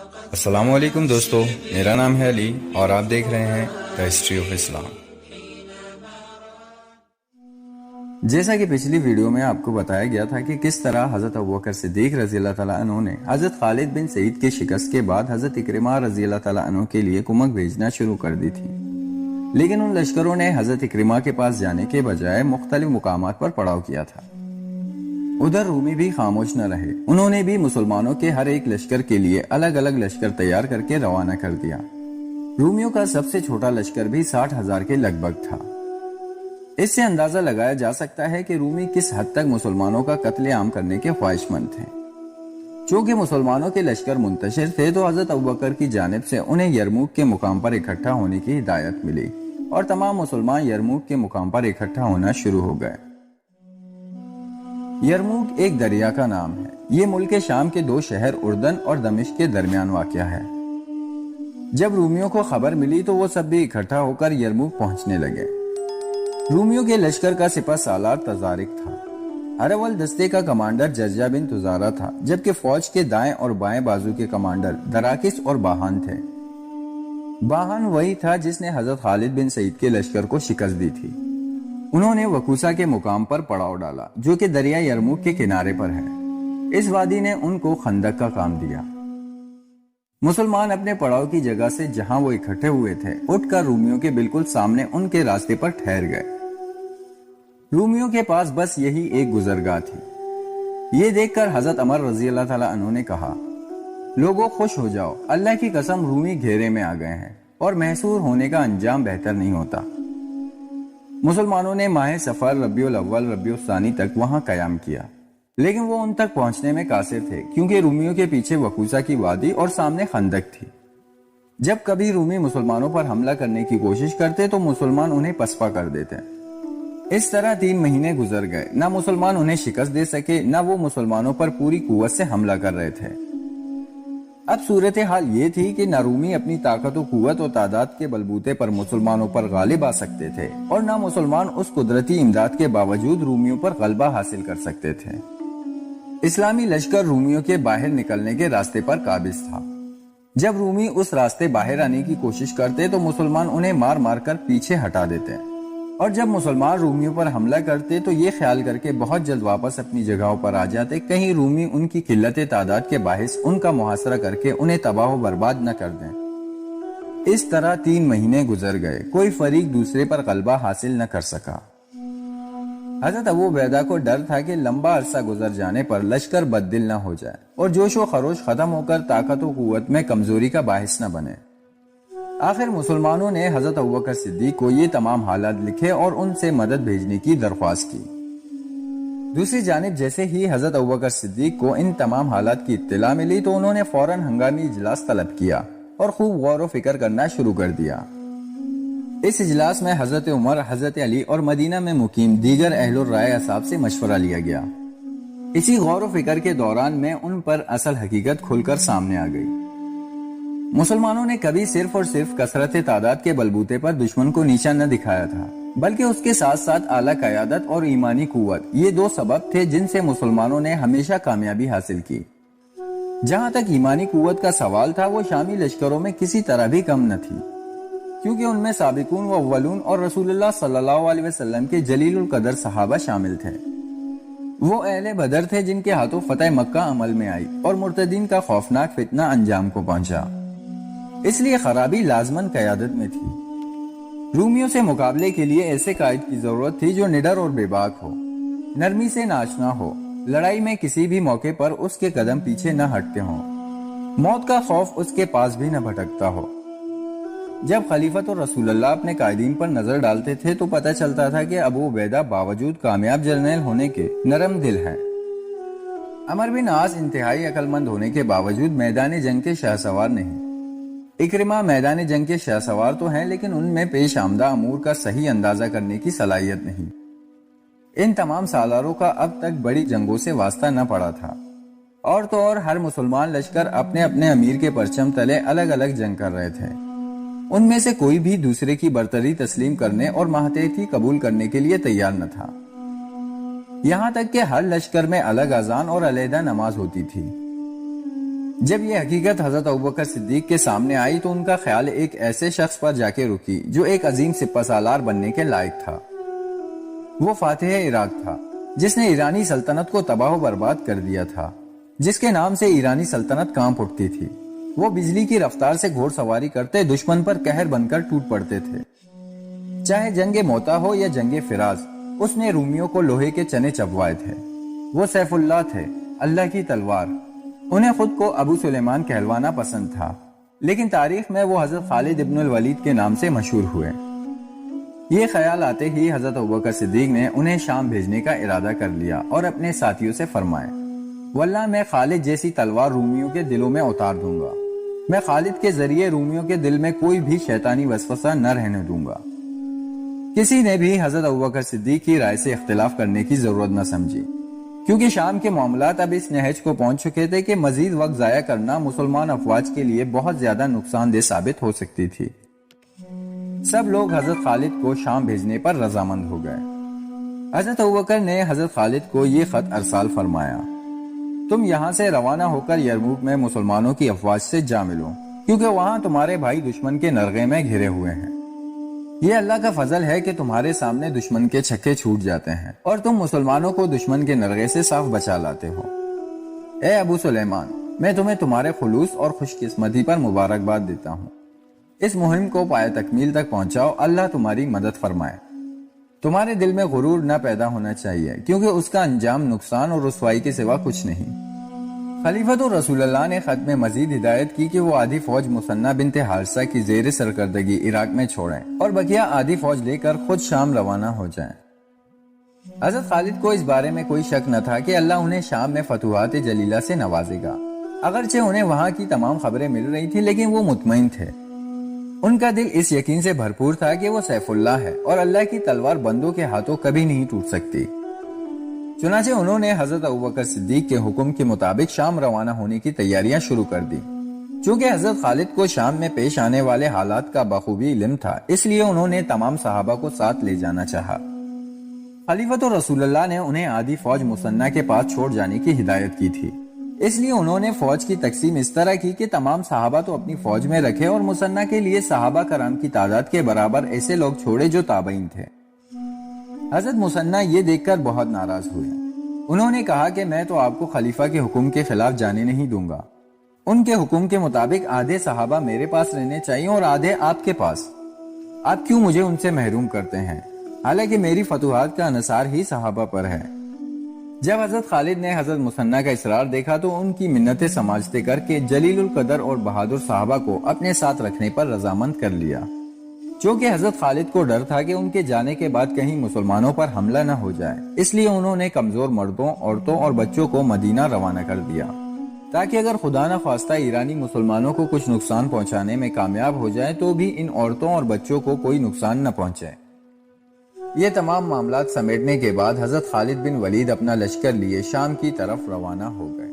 السلام علیکم دوستو، میرا نام ہے علی اور آپ دیکھ رہے ہیں دا ہسٹری آف اسلام۔ جیسا کہ پچھلی ویڈیو میں آپ کو بتایا گیا تھا کہ کس طرح حضرت ابوبکر صدیق رضی اللہ تعالیٰ عنہ نے حضرت خالد بن سعید کے شکست کے بعد حضرت اکرمہ رضی اللہ تعالیٰ عنہ کے لیے کمک بھیجنا شروع کر دی تھی، لیکن ان لشکروں نے حضرت اکرمہ کے پاس جانے کے بجائے مختلف مقامات پر پڑاؤ کیا تھا۔ ادھر رومی بھی خاموش نہ رہے، انہوں نے بھی مسلمانوں کے ہر ایک لشکر کے لیے الگ الگ لشکر تیار کر کے روانہ کر دیا۔ رومیوں کا سب سے چھوٹا لشکر بھی 60,000 کے لگ بھگ تھا۔ اس سے اندازہ لگایا جا سکتا ہے کہ رومی کس حد تک مسلمانوں کا قتل عام کرنے کے خواہش مند تھے۔ چونکہ مسلمانوں کے لشکر منتشر تھے تو حضرت ابوبکر کی جانب سے انہیں یرموک کے مقام پر اکٹھا ہونے کی ہدایت ملی اور تمام مسلمان یرموک کے مقام پر اکٹھا ہونا شروع ہو گئے۔ یرموک ایک دریا کا نام ہے۔ یہ ملک شام کے 2 شہر اردن اور دمشق کے درمیان واقع ہے۔ جب رومیوں کو خبر ملی تو وہ سب بھی اکٹھا ہو کر یرموک پہنچنے لگے۔ رومیوں کے لشکر کا سپہ سالار تزارک تھا۔ ارول دستے کا کمانڈر جرجا بن تزارہ تھا، جبکہ فوج کے دائیں اور بائیں بازو کے کمانڈر دراکس اور باہان تھے۔ باہان وہی تھا جس نے حضرت خالد بن سعید کے لشکر کو شکست دی تھی۔ انہوں نے وکوسا کے مقام پر پڑاؤ ڈالا جو کہ دریا یرموک کے کنارے پر ہے۔ اس وادی نے ان کو خندق کا کام دیا۔ مسلمان اپنے پڑاؤ کی جگہ سے جہاں وہ اکٹھے ہوئے تھے اٹھ کر رومیوں کے بالکل سامنے ان کے راستے پر ٹھہر گئے۔ رومیوں کے پاس بس یہی ایک گزرگاہ تھی۔ یہ دیکھ کر حضرت عمر رضی اللہ تعالیٰ عنہ نے کہا، لوگوں خوش ہو جاؤ، اللہ کی قسم رومی گھیرے میں آ گئے ہیں اور محصور ہونے کا انجام بہتر نہیں ہوتا۔ مسلمانوں نے ماہ سفر ربیع الاول ربیع الثانی تک وہاں قیام کیا، لیکن وہ ان تک پہنچنے میں قاصر تھے کیونکہ رومیوں کے پیچھے وکوسا کی وادی اور سامنے خندق تھی۔ جب کبھی رومی مسلمانوں پر حملہ کرنے کی کوشش کرتے تو مسلمان انہیں پسپا کر دیتے۔ اس طرح 3 مہینے گزر گئے، نہ مسلمان انہیں شکست دے سکے نہ وہ مسلمانوں پر پوری قوت سے حملہ کر رہے تھے۔ اب صورتحال یہ تھی کہ نہ رومی اپنی طاقت و قوت و تعداد کے بلبوتے پر مسلمانوں پر غالب آ سکتے تھے اور نہ مسلمان اس قدرتی امداد کے باوجود رومیوں پر غلبہ حاصل کر سکتے تھے۔ اسلامی لشکر رومیوں کے باہر نکلنے کے راستے پر قابض تھا۔ جب رومی اس راستے باہر آنے کی کوشش کرتے تو مسلمان انہیں مار مار کر پیچھے ہٹا دیتے، اور جب مسلمان رومیوں پر حملہ کرتے تو یہ خیال کر کے بہت جلد واپس اپنی جگہوں پر آ جاتے کہیں رومی ان کی قلت تعداد کے باعث ان کا محاصرہ کر کے انہیں تباہ و برباد نہ کر دیں۔ اس طرح 3 مہینے گزر گئے، کوئی فریق دوسرے پر غلبہ حاصل نہ کر سکا۔ حضرت ابو عبیدہ کو ڈر تھا کہ لمبا عرصہ گزر جانے پر لشکر بددل نہ ہو جائے اور جوش و خروش ختم ہو کر طاقت و قوت میں کمزوری کا باعث نہ بنے۔ آخر مسلمانوں نے حضرت ابوبکر صدیق کو یہ تمام حالات لکھے اور ان سے مدد بھیجنے کی درخواست کی۔ دوسری جانب جیسے ہی حضرت ابوبکر صدیق کو ان تمام حالات کی اطلاع ملی تو انہوں نے فوراً ہنگامی اجلاس طلب کیا اور خوب غور و فکر کرنا شروع کر دیا۔ اس اجلاس میں حضرت عمر، حضرت علی اور مدینہ میں مقیم دیگر اہل الرائے اصحاب سے مشورہ لیا گیا۔ اسی غور و فکر کے دوران میں ان پر اصل حقیقت کھل کر سامنے آ گئی۔ مسلمانوں نے کبھی صرف اور صرف کثرت تعداد کے بلبوتے پر دشمن کو نیچا نہ دکھایا تھا، بلکہ اس کے ساتھ ساتھ اعلیٰ قیادت اور ایمانی قوت، یہ 2 سبب تھے جن سے مسلمانوں نے ہمیشہ کامیابی حاصل کی۔ جہاں تک ایمانی قوت کا سوال تھا وہ شامی لشکروں میں کسی طرح بھی کم نہ تھی، کیونکہ ان میں سابقون و اولون اور رسول اللہ صلی اللہ علیہ وسلم کے جلیل القدر صحابہ شامل تھے۔ وہ اہل بدر تھے جن کے ہاتھوں فتح مکہ عمل میں آئی اور مرتدین کا خوفناک فتنہ انجام کو پہنچا۔ اس لیے خرابی لازماً قیادت میں تھی۔ رومیوں سے مقابلے کے لیے ایسے قائد کی ضرورت تھی جو نڈر اور بے باک ہو، نرمی سے ناچنا ہو، لڑائی میں کسی بھی موقع پر اس کے قدم پیچھے نہ ہٹتے ہوں، موت کا خوف اس کے پاس بھی نہ بھٹکتا ہو۔ جب خلیفۃ رسول اللہ اپنے قائدین پر نظر ڈالتے تھے تو پتہ چلتا تھا کہ ابو عبیدہ باوجود کامیاب جرنیل ہونے کے نرم دل ہیں۔ عمر بن عاص انتہائی عقل مند ہونے کے باوجود میدان جنگ کے شاہ سوار نہیں۔ اکرمہ میدان جنگ کے شاہ سوار تو ہیں لیکن ان میں پیش آمدہ امور کا صحیح اندازہ کرنے کی صلاحیت نہیں۔ ان تمام سالاروں کا اب تک بڑی جنگوں سے واسطہ نہ پڑا تھا، اور تو اور ہر مسلمان لشکر اپنے اپنے امیر کے پرچم تلے الگ الگ جنگ کر رہے تھے۔ ان میں سے کوئی بھی دوسرے کی برتری تسلیم کرنے اور ماتحتی قبول کرنے کے لیے تیار نہ تھا۔ یہاں تک کہ ہر لشکر میں الگ اذان اور علیحدہ نماز ہوتی تھی۔ جب یہ حقیقت حضرت ابوبکر صدیق کے سامنے آئی تو ان کا خیال ایک ایسے شخص پر جا کے رکی جو ایک عظیم سپہ سالار بننے کے لائق تھا۔ وہ فاتح عراق تھا جس نے ایرانی سلطنت کو تباہ و برباد کر دیا تھا، جس کے نام سے ایرانی سلطنت کانپ اٹھتی تھی۔ وہ بجلی کی رفتار سے گھوڑ سواری کرتے دشمن پر قہر بن کر ٹوٹ پڑتے تھے۔ چاہے جنگ موتا ہو یا جنگ فراز، اس نے رومیوں کو لوہے کے چنے چبوائے تھے۔ وہ سیف اللہ تھے، اللہ کی تلوار۔ انہیں خود کو ابو سلیمان کہلوانا پسند تھا، لیکن تاریخ میں وہ حضرت خالد ابن الولید کے نام سے مشہور ہوئے۔ یہ خیال آتے ہی حضرت ابوبکر صدیق نے انہیں شام بھیجنے کا ارادہ کر لیا اور اپنے ساتھیوں سے فرمائے، واللہ میں خالد جیسی تلوار رومیوں کے دلوں میں اتار دوں گا۔ میں خالد کے ذریعے رومیوں کے دل میں کوئی بھی شیطانی وسوسہ نہ رہنے دوں گا۔ کسی نے بھی حضرت ابوبکر صدیق کی رائے سے اختلاف کرنے کی ضرورت نہ سمجھی، کیونکہ شام کے معاملات اب اس نہج کو پہنچ چکے تھے کہ مزید وقت ضائع کرنا مسلمان افواج کے لیے بہت زیادہ نقصان دہ ثابت ہو سکتی تھی۔ سب لوگ حضرت خالد کو شام بھیجنے پر رضامند ہو گئے۔ حضرت ابوبکر نے حضرت خالد کو یہ خط ارسال فرمایا، تم یہاں سے روانہ ہو کر یرموک میں مسلمانوں کی افواج سے جا ملو، کیونکہ وہاں تمہارے بھائی دشمن کے نرغے میں گھرے ہوئے ہیں۔ یہ اللہ کا فضل ہے کہ تمہارے سامنے دشمن کے چھکے چھوٹ جاتے ہیں اور تم مسلمانوں کو دشمن کے نرغے سے صاف بچا لاتے ہو۔ اے ابو سلیمان، میں تمہیں تمہارے خلوص اور خوش قسمتی پر مبارکباد دیتا ہوں۔ اس مہم کو پائے تکمیل تک پہنچاؤ، اللہ تمہاری مدد فرمائے۔ تمہارے دل میں غرور نہ پیدا ہونا چاہیے، کیونکہ اس کا انجام نقصان اور رسوائی کے سوا کچھ نہیں۔ خلیفۃ رسول اللہ نے خط میں مزید ہدایت کی کہ وہ آدھی فوج مثنہ بنت حارثہ کی زیر سرکردگی عراق میں چھوڑیں اور بقیہ آدھی فوج لے کر خود شام روانہ ہو جائیں۔ حضرت خالد کو اس بارے میں کوئی شک نہ تھا کہ اللہ انہیں شام میں فتوحات جلیلہ سے نوازے گا۔ اگرچہ انہیں وہاں کی تمام خبریں مل رہی تھی، لیکن وہ مطمئن تھے۔ ان کا دل اس یقین سے بھرپور تھا کہ وہ سیف اللہ ہے اور اللہ کی تلوار بندوں کے ہاتھوں کبھی نہیں ٹوٹ سکتی۔ چنانچہ انہوں نے حضرت ابوبکر صدیق کے حکم کے مطابق شام روانہ ہونے کی تیاریاں شروع کر دی۔ چونکہ حضرت خالد کو شام میں پیش آنے والے حالات کا بخوبی علم تھا، اس لیے انہوں نے تمام صحابہ کو ساتھ لے جانا چاہا۔ خلیفۃ رسول اللہ نے انہیں آدھی فوج مثنہ کے پاس چھوڑ جانے کی ہدایت کی تھی، اس لیے انہوں نے فوج کی تقسیم اس طرح کی کہ تمام صحابہ تو اپنی فوج میں رکھے اور مثنہ کے لیے صحابہ کرام کی تعداد کے برابر ایسے لوگ چھوڑے جو تابعین تھے۔ حضرت مثنہ یہ دیکھ کر بہت ناراض ہوئے۔ انہوں نے کہا کہ میں تو آپ کو خلیفہ کے حکم کے خلاف جانے نہیں دوں گا۔ ان کے حکم کے مطابق آدھے صحابہ میرے پاس رہنے چاہیے اور آدھے آپ کے پاس۔ آپ کیوں مجھے ان سے محروم کرتے ہیں، حالانکہ میری فتوحات کا انحصار ہی صحابہ پر ہے۔ جب حضرت خالد نے حضرت مثنہ کا اصرار دیکھا تو ان کی منتیں سماجتے کر کے جلیل القدر اور بہادر صحابہ کو اپنے ساتھ رکھنے پر رضامند کر لیا۔ چونکہ حضرت خالد کو ڈر تھا کہ ان کے جانے کے بعد کہیں مسلمانوں پر حملہ نہ ہو جائے، اس لیے انہوں نے کمزور مردوں، عورتوں اور بچوں کو مدینہ روانہ کر دیا، تاکہ اگر خدا نہ خواستہ ایرانی مسلمانوں کو کچھ نقصان پہنچانے میں کامیاب ہو جائے تو بھی ان عورتوں اور بچوں کو کوئی نقصان نہ پہنچے۔ یہ تمام معاملات سمیٹنے کے بعد حضرت خالد بن ولید اپنا لشکر لیے شام کی طرف روانہ ہو گئے۔